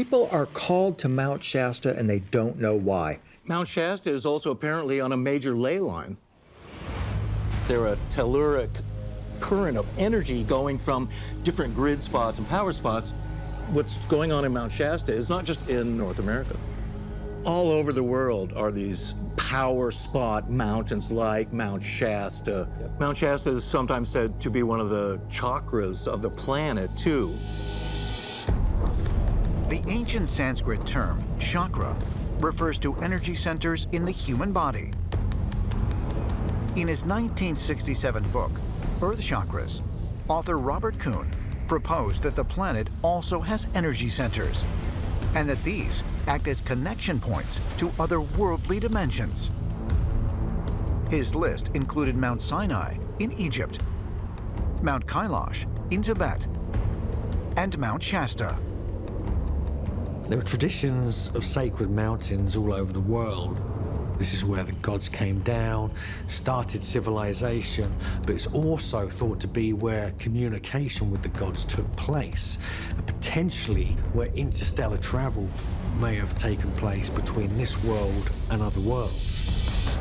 People are called to Mount Shasta and they don't know why. Mount Shasta is also apparently on a major ley line. There are telluric current of energy going from different grid spots and power spots. What's going on in Mount Shasta is not just in North America. All over the world are these power spot mountains like Mount Shasta. Yep. Mount Shasta is sometimes said to be one of the chakras of the planet, too. The ancient Sanskrit term chakra refers to energy centers in the human body. In his 1967 book, Earth Chakras, author Robert Kuhn proposed that the planet also has energy centers, and that these act as connection points to otherworldly dimensions. His list included Mount Sinai in Egypt, Mount Kailash in Tibet, and Mount Shasta. There are traditions of sacred mountains all over the world. This is where the gods came down, started civilization, but it's also thought to be where communication with the gods took place, and potentially where interstellar travel may have taken place between this world and other worlds.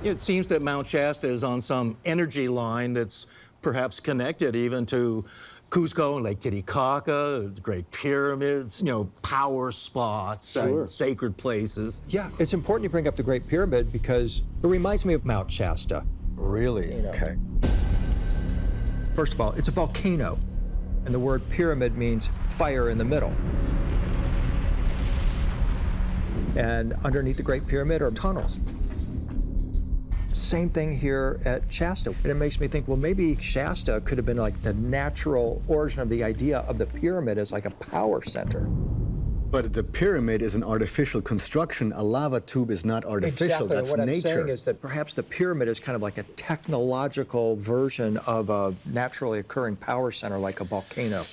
It seems that Mount Shasta is on some energy line that's perhaps connected even to Cusco and Lake Titicaca, the Great Pyramids, power spots, and sacred places. Yeah, it's important you bring up the Great Pyramid because it reminds me of Mount Shasta. Really? Okay. First of all, it's a volcano, and the word pyramid means fire in the middle. And underneath the Great Pyramid are tunnels. Same thing here at Shasta. And it makes me think, well, maybe Shasta could have been like the natural origin of the idea of the pyramid as like a power center. But the pyramid is an artificial construction. A lava tube is not artificial. Exactly. That's and what nature. I'm saying is that perhaps the pyramid is kind of like a technological version of a naturally occurring power center like a volcano.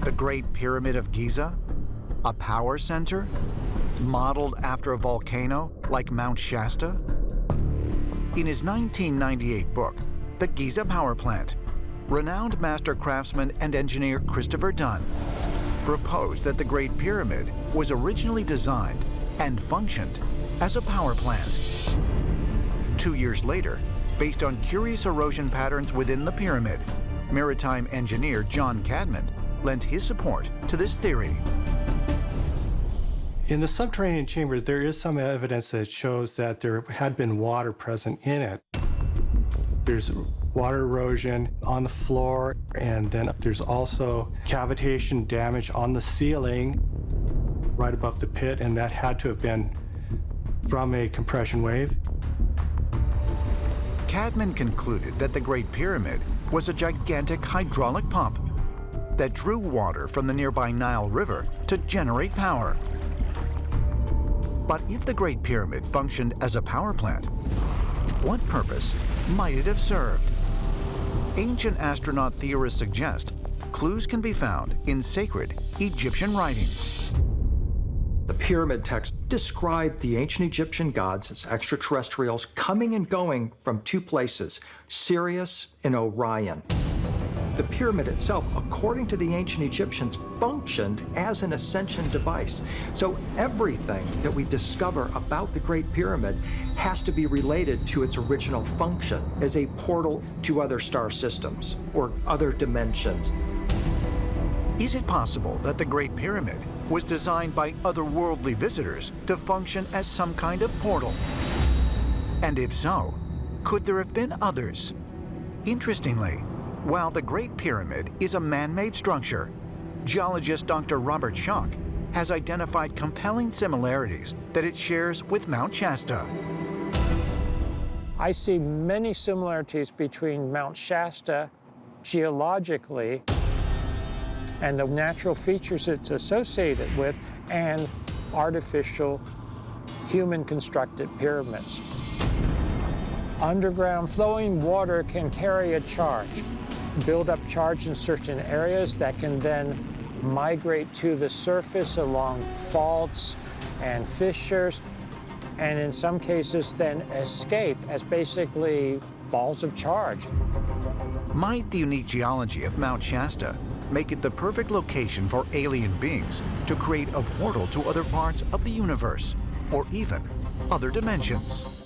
The Great Pyramid of Giza, a power center modeled after a volcano like Mount Shasta? In his 1998 book, The Giza Power Plant, renowned master craftsman and engineer Christopher Dunn proposed that the Great Pyramid was originally designed and functioned as a power plant. 2 years later, based on curious erosion patterns within the pyramid, maritime engineer John Cadman lent his support to this theory. In the subterranean chamber, there is some evidence that shows that there had been water present in it. There's water erosion on the floor, and then there's also cavitation damage on the ceiling right above the pit, and that had to have been from a compression wave. Cadman concluded that the Great Pyramid was a gigantic hydraulic pump that drew water from the nearby Nile River to generate power. But if the Great Pyramid functioned as a power plant, what purpose might it have served? Ancient astronaut theorists suggest clues can be found in sacred Egyptian writings. The pyramid text described the ancient Egyptian gods as extraterrestrials coming and going from two places, Sirius and Orion. The pyramid itself, according to the ancient Egyptians, functioned as an ascension device. So everything that we discover about the Great Pyramid has to be related to its original function as a portal to other star systems or other dimensions. Is it possible that the Great Pyramid was designed by otherworldly visitors to function as some kind of portal? And if so, could there have been others? Interestingly, while the Great Pyramid is a man-made structure, geologist Dr. Robert Schoch has identified compelling similarities that it shares with Mount Shasta. I see many similarities between Mount Shasta geologically and the natural features it's associated with and artificial human-constructed pyramids. Underground flowing water can carry a charge, build up charge in certain areas that can then migrate to the surface along faults and fissures, and in some cases then escape as basically balls of charge. Might the unique geology of Mount Shasta make it the perfect location for alien beings to create a portal to other parts of the universe, or even other dimensions.